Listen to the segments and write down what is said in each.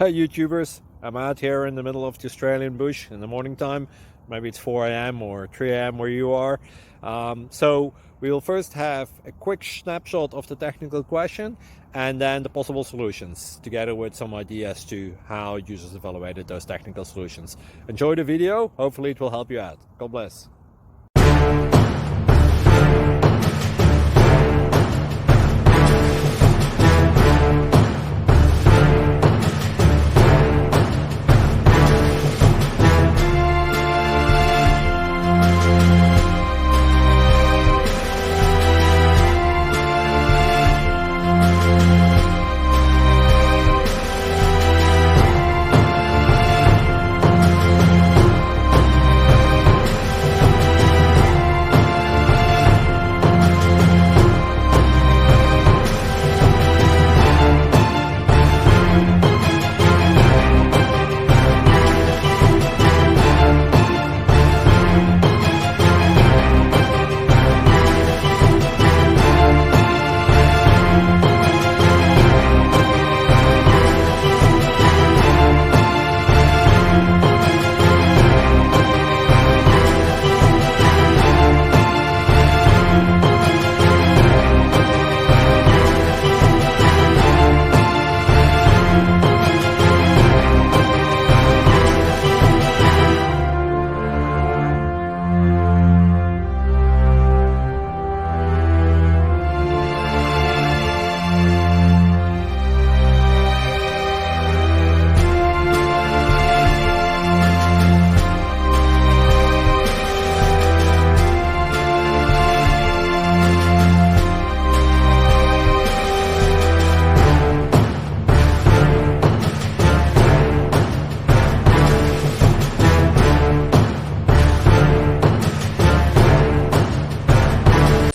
Hey YouTubers, I'm out here in the middle of the Australian bush in the morning time. Maybe it's 4 a.m. or 3 a.m. where you are. So we'll first have a quick snapshot of the technical question and then the possible solutions, together with some ideas to how users evaluated those technical solutions. Enjoy the video, hopefully it will help you out. God bless.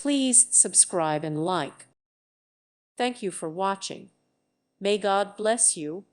Please subscribe and like. Thank you for watching. May God bless you